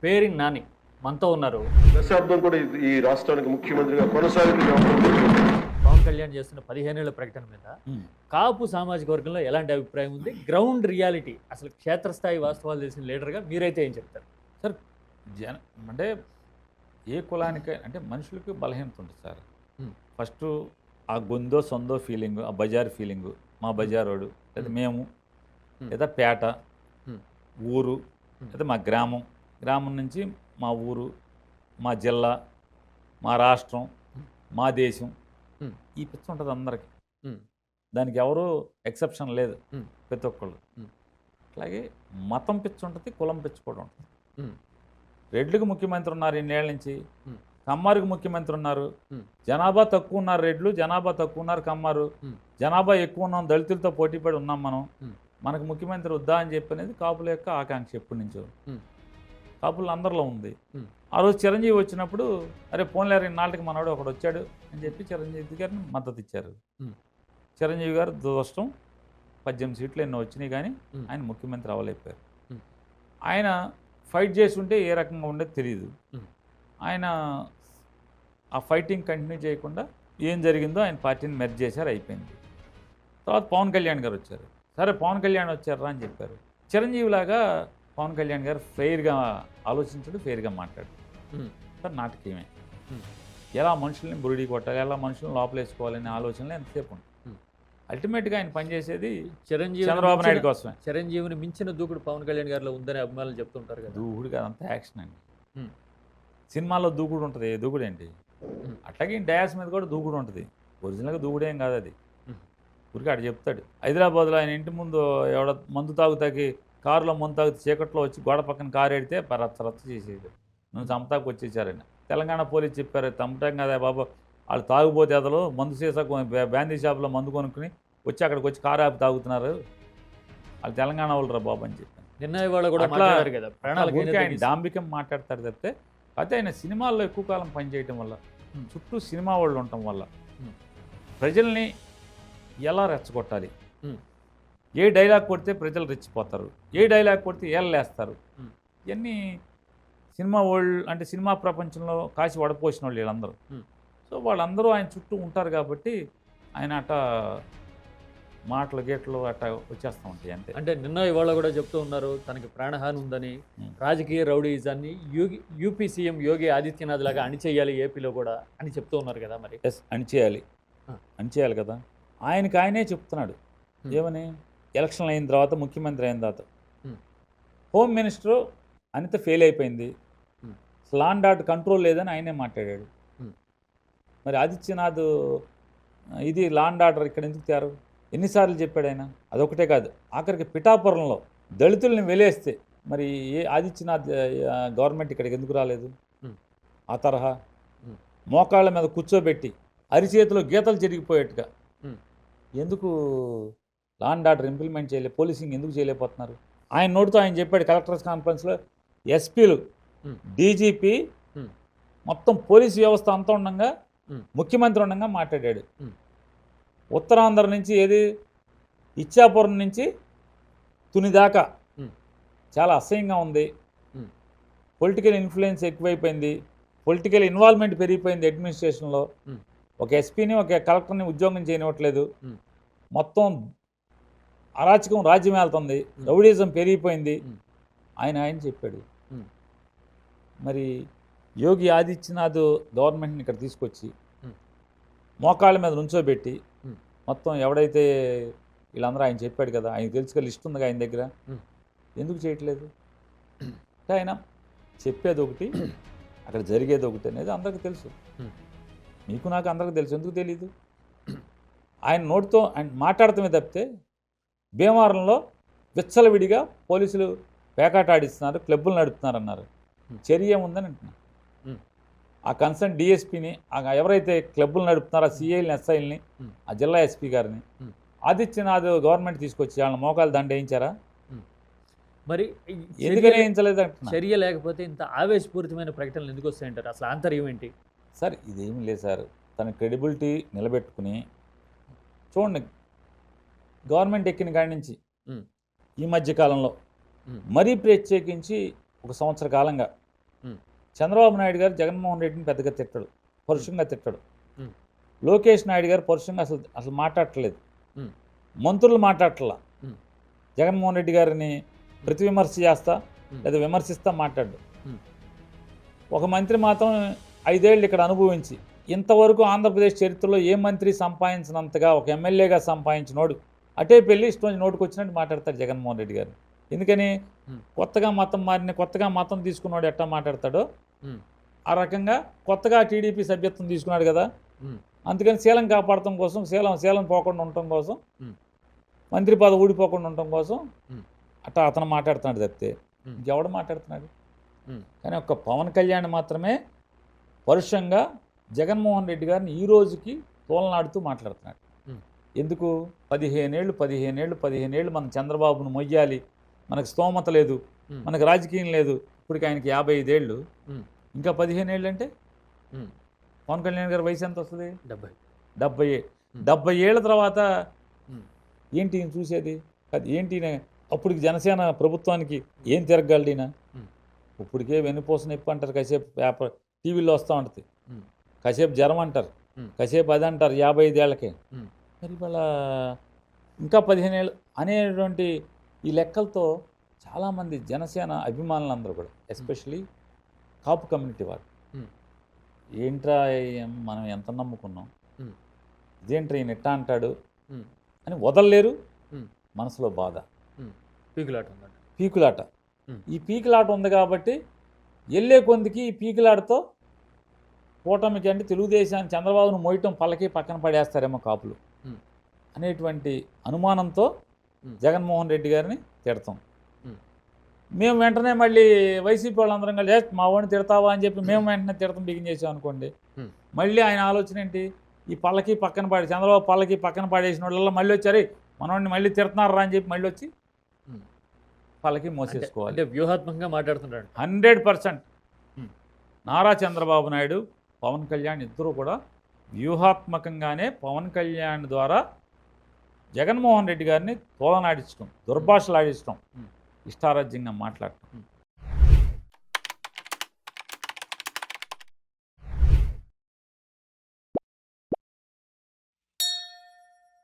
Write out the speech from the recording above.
పేరిన్ నాని మనతో ఉన్నారు. దశాబ్దం కూడా ఈ రాష్ట్రానికి ముఖ్యమంత్రిగా కొనసాగుతున్న పవన్ కళ్యాణ్ చేస్తున్న 15 ఏళ్ల ప్రకటన మీద కాపు సామాజిక వర్గంలో ఎలాంటి అభిప్రాయం ఉంది? గ్రౌండ్ రియాలిటీ అసలు క్షేత్రస్థాయి వాస్తవాలు తెలిసిన లీడర్గా మీరైతే ఏం చెప్తారు? సార్ అంటే ఏ కులానికి అంటే మనుషులకి బలహీనత ఉంటుంది సార్. ఫస్ట్ ఆ గొందో సొందో ఫీలింగ్, ఆ బజార్ ఫీలింగు, మా బజారోడు లేదా మేము లేదా పేట ఊరు లేదా మా గ్రామం నుంచి మా ఊరు, మా జిల్లా, మా రాష్ట్రం, మా దేశం, ఈ పిచ్చి ఉంటుంది అందరికీ. దానికి ఎవరు ఎక్సెప్షన్ లేదు, ప్రతి ఒక్కళ్ళు. అట్లాగే మతం పిచ్చి ఉంటుంది, కులం పిచ్చి కూడా ఉంటుంది. రెడ్లకు ముఖ్యమంత్రి ఉన్నారు ఇన్నేళ్ళ నుంచి, కమ్మారికి ముఖ్యమంత్రి ఉన్నారు. జనాభా తక్కువ ఉన్నారు రెడ్లు, జనాభా తక్కువ ఉన్నారు కమ్మారు, జనాభా ఎక్కువ ఉన్నాం, దళితులతో పోటీపడి ఉన్నాం మనం. మనకు ముఖ్యమంత్రి వద్దా అని చెప్పనేది కాపుల యొక్క ఆకాంక్ష ఎప్పటి నుంచో, కాపులు అందరిలో ఉంది. ఆ రోజు చిరంజీవి వచ్చినప్పుడు అరే పోన్లేరు ఇన్నాళ్ళకి మనవాడు ఒకడు వచ్చాడు అని చెప్పి చిరంజీవి గారిని మద్దతు ఇచ్చారు. చిరంజీవి గారు దురదృష్టం 18 సీట్లు ఎన్నో వచ్చినాయి కానీ ఆయన ముఖ్యమంత్రి అవ్వలేకపోయారు. ఆయన ఫైట్ చేసి ఉంటే ఏ రకంగా ఉండేది తెలియదు. ఆయన ఆ ఫైటింగ్ కంటిన్యూ చేయకుండా ఏం జరిగిందో ఆయన పార్టీని మెర్జ్ చేశారు, అయిపోయింది. తర్వాత పవన్ కళ్యాణ్ గారు వచ్చారు. సరే పవన్ కళ్యాణ్ వచ్చారా అని చెప్పారు. చిరంజీవిలాగా పవన్ కళ్యాణ్ గారు ఫెయిర్గా ఆలోచించడు, ఫెయిర్గా మాట్లాడు. సార్ నాటకీయమే. ఎలా మనుషుల్ని బురిడి కొట్టాలి, ఎలా మనుషులను లోపలేసుకోవాలనే ఆలోచనలు ఎంతసేపు ఉంటుంది. అల్టిమేట్గా ఆయన పనిచేసేది చంద్రబాబు నాయుడు కోసమే. చిరంజీవిని మించిన దూకుడు పవన్ కళ్యాణ్ గారిలో ఉందని అభిమానులు చెప్తుంటారు కదా. దూకుడు కాదంతా యాక్షన్ అండి. సినిమాలో దూకుడు ఉంటుంది, దూకుడు ఏంటి? అట్లాగే డయాస్ మీద కూడా దూకుడు ఉంటుంది. ఒరిజినల్గా దూకుడేం కాదు అది. ఊరికి అక్కడ చెప్తాడు. హైదరాబాద్లో ఆయన ఇంటి ముందు ఎవడ మందు తాగుతాకి కారులో మందు తాగుతూ చీకట్లో వచ్చి గోడ పక్కన కారు ఎడితే రచ్చ చేసేది. నువ్వు చంపతాకు వచ్చేసారని తెలంగాణ పోలీసు చెప్పారు. చంపటం కదా బాబు, వాళ్ళు తాగుపోతే అదలు మందు సీసా బ్యాందీ షాప్లో మందు కొనుక్కుని వచ్చి అక్కడికి వచ్చి కారు ఆపి తాగుతున్నారు, వాళ్ళు తెలంగాణ వాళ్ళు రా బాబు అని చెప్పాను. నిన్న వాళ్ళు కూడా కదా ఆయన డాంబికం మాట్లాడతారు తప్పితే. అయితే ఆయన సినిమాల్లో ఎక్కువ కాలం పనిచేయటం వల్ల, చుట్టూ సినిమా వాళ్ళు ఉండటం వల్ల ప్రజల్ని ఎలా రెచ్చగొట్టాలి, ఏ డైలాగ్ కొడితే ప్రజలు రెచ్చిపోతారు, ఏ డైలాగ్ కొడితే ఏళ్ళేస్తారు, ఇవన్నీ సినిమా వాళ్ళు అంటే సినిమా ప్రపంచంలో కాసి వడపోసిన వాళ్ళు వీళ్ళందరూ. సో వాళ్ళందరూ ఆయన చుట్టూ ఉంటారు కాబట్టి ఆయన అట్ట మాటలు గేట్లు అట్ట వచ్చేస్తూ ఉంటాయి అంతే. అంటే నిన్న ఇవాళ కూడా చెప్తూ ఉన్నారు తనకి ప్రాణహాని ఉందని, రాజకీయ రౌడీజాన్ని యూపీ సీఎం యోగి ఆదిత్యనాథ్ లాగా అణిచేయాలి ఏపీలో కూడా అని చెప్తూ ఉన్నారు కదా. మరి అణిచేయాలి కదా. ఆయనే చెప్తున్నాడు. ఏమని? ఎలక్షన్ అయిన తర్వాత, ముఖ్యమంత్రి అయిన తర్వాత హోమ్ మినిస్టరు అనిత ఫెయిల్ అయిపోయింది, లా అండ్ ఆర్డర్ కంట్రోల్ లేదని ఆయనే మాట్లాడాడు. మరి ఆదిత్యనాథ్ ఇది లా అండ్ ఆర్డర్ ఇక్కడ ఎందుకు తయారు? ఎన్నిసార్లు చెప్పాడు ఆయన? అదొకటే కాదు, ఆఖరికి పిఠాపురంలో దళితుల్ని వెలేస్తే మరి ఏ ఆదిత్యనాథ్ గవర్నమెంట్ ఇక్కడికి ఎందుకు రాలేదు? ఆ తరహా మోకాళ్ళ మీద కూర్చోబెట్టి అరిచేతిలో గీతలు చెరిగిపోయేట్టుగా ఎందుకు లా అండ్ ఆర్డర్ ఇంప్లిమెంట్ చేయలేదు, పోలీసింగ్ ఎందుకు చేయలేకపోతున్నారు? ఆయన నోటితో ఆయన చెప్పాడు కలెక్టర్స్ కాన్ఫరెన్స్లో, ఎస్పీలు, డీజీపీ, మొత్తం పోలీసు వ్యవస్థ అంతా ఉండగా ముఖ్యమంత్రి ఉండగా మాట్లాడాడు. ఉత్తరాంధ్ర నుంచి ఏది ఇచ్చాపురం నుంచి తుని దాకా చాలా అసహ్యంగా ఉంది, పొలిటికల్ ఇన్ఫ్లుయెన్స్ ఎక్కువైపోయింది, పొలిటికల్ ఇన్వాల్వ్మెంట్ పెరిగిపోయింది అడ్మినిస్ట్రేషన్లో, ఒక ఎస్పీని ఒక కలెక్టర్ని ఉద్యోగం చేయనివ్వట్లేదు, మొత్తం అరాచకం రాజ్యం వెళ్తుంది, రౌడీజం పెరిగిపోయింది ఆయన చెప్పాడు. మరి యోగి ఆదిత్యనాథ్ గవర్నమెంట్ని ఇక్కడ తీసుకొచ్చి మోకాళ్ళ మీద నుంచోబెట్టి మొత్తం ఎవడైతే వీళ్ళందరూ ఆయన చెప్పాడు కదా, ఆయనకు తెలుసుగా లిస్ట్ ఉందిగా ఆయన దగ్గర, ఎందుకు చేయట్లేదు? అంటే ఆయన చెప్పేది ఒకటి, అక్కడ జరిగేది ఒకటి అనేది అందరికీ తెలుసు. మీకు నాకు అందరికీ తెలుసు, ఎందుకు తెలీదు? ఆయన నోటితో ఆయన మాట్లాడటమే తప్పితే భీమవరంలో విచ్చలవిడిగా పోలీసులు పేకాట ఆడిస్తున్నారు, క్లబ్బులు నడుపుతున్నారు అన్నారు. చర్య ఉందని అంటున్నారు. ఆ కన్సర్న్ డిఎస్పీని, ఎవరైతే క్లబ్బులు నడుపుతున్నారో ఆ సిఐల్ని, ఎస్ఐల్ని, ఆ జిల్లా ఎస్పీ గారిని ఆదిత్యనాథ్ గవర్నమెంట్ తీసుకొచ్చి వాళ్ళని మోకాలు దండ వేయించారా? మరి ఎందుకని వేయించలేదు? చర్య లేకపోతే ఇంత ఆవేశపూరితమైన ప్రకటనలు ఎందుకు వస్తాయంటారు? అసలు ఆంతర్యం ఏంటి? సార్ ఇదేమీ లేదు సార్. తన క్రెడిబిలిటీ నిలబెట్టుకుని చూడండి, గవర్నమెంట్ ఎక్కిన కాడి నుంచి ఈ మధ్యకాలంలో మరీ ప్రత్యేకించి ఒక సంవత్సర కాలంగా ఉమ్. చంద్రబాబు నాయుడు గారు జగన్మోహన్ రెడ్డిని పెద్దగా తిట్టడు, పరుషంగా తిట్టడు. ఉమ్. లోకేష్ నాయుడు గారు పరుషంగా అసలు మాట్లాడట్లేదు. ఉమ్. మంత్రులు మాట్లాడట్లా. ఉమ్. జగన్మోహన్ రెడ్డి గారిని ప్రతి విమర్శ చేస్తా ఉమ్. లేదా విమర్శిస్తా మాట్లాడు. ఉమ్. ఒక మంత్రి మాత్రం 5 ఏళ్ళు ఇక్కడ అనుభవించి ఇంతవరకు ఆంధ్రప్రదేశ్ చరిత్రలో ఏ మంత్రి సంపాదించినంతగా ఒక ఎమ్మెల్యేగా సంపాదించినోడు అటే పెళ్ళి ఇష్టం నోటుకు వచ్చినట్టు మాట్లాడతాడు జగన్మోహన్ రెడ్డి గారు. ఎందుకని కొత్తగా మతం తీసుకున్నాడు ఎట్టా మాట్లాడతాడో ఆ రకంగా కొత్తగా టీడీపీ సభ్యత్వం తీసుకున్నాడు కదా, అందుకని శీలం కాపాడటం కోసం శీలం పోకుండా ఉండటం కోసం, మంత్రి పదవి ఊడిపోకుండా ఉండటం కోసం అట్టా అతను మాట్లాడుతున్నాడు తప్పితే ఇంకెవడు మాట్లాడుతున్నాడు? కానీ ఒక్క పవన్ కళ్యాణ్ మాత్రమే పరుషంగా జగన్మోహన్ రెడ్డి గారిని ఈ రోజుకి తోలనాడుతూ మాట్లాడుతున్నాడు. ఎందుకు? 15 ఏళ్ళు మనం చంద్రబాబును మొయ్యాలి, మనకు స్తోమత లేదు, మనకు రాజకీయం లేదు. ఇప్పటికి ఆయనకి 55 ఏళ్ళు, ఇంకా 15 ఏళ్ళు అంటే పవన్ కళ్యాణ్ గారి వయసు ఎంత వస్తుంది? 70 ఏళ్ళ తర్వాత ఏంటి ఈయన చూసేది? అది ఏంటి అప్పటికి జనసేన ప్రభుత్వానికి ఏం తిరగలడు ఈయన? ఇప్పటికే వెన్నుపూస నొప్పి అంటారు, కాసేపు పేపర్ టీవీలో వస్తూ ఉంటుంది, కాసేపు జ్వరం అంటారు, కాసేపు అది అంటారు 55 ఏళ్ళకే. మరి వాళ్ళ ఇంకా 15 ఏళ్ళు అనేటువంటి ఈ లెక్కలతో చాలామంది జనసేన అభిమానులందరూ కూడా ఎస్పెషలీ కాపు కమ్యూనిటీ వారు ఏంట్రా మనం ఎంత నమ్ముకున్నాం, ఇదేంట్రా ఈయన ఎట్టా అంటాడు అని వదలలేరు. మనసులో బాధ, పీకులాట. ఈ పీకులాట ఉంది కాబట్టి వెళ్ళే కొందికి ఈ పీకులాటతో కూటమికి అంటే తెలుగుదేశాన్ని చంద్రబాబును మోయటం పల్లకి పక్కన పడేస్తారేమో కాపులు అనేటువంటి అనుమానంతో జగన్మోహన్ రెడ్డి గారిని తిడతాం. మేము వెంటనే మళ్ళీ వైసీపీ వాళ్ళందరం కలిసి మా వాడిని తిడతావా అని చెప్పి మేము వెంటనే తిడతాం బిగిన్ చేసాం అనుకోండి, మళ్ళీ ఆయన ఆలోచన ఏంటి? ఈ పల్లకి పక్కన పడి చంద్రబాబు పల్లకి పక్కన పడేసిన వాళ్ళ మళ్ళీ వచ్చారు మనవాడిని మళ్ళీ తిడుతున్నారా అని చెప్పి మళ్ళీ వచ్చి పల్లకి మోసేసుకోవాలి. అంటే వ్యూహాత్మకంగా మాట్లాడుతున్నాడు 100%. నారా చంద్రబాబు నాయుడు, పవన్ కళ్యాణ్ ఇద్దరూ కూడా వ్యూహాత్మకంగానే పవన్ కళ్యాణ్ ద్వారా జగన్మోహన్ రెడ్డి గారిని తోలనాడించడం, దుర్భాషలాడించడం, ఇష్టారాజ్యంగా మాట్లాడటం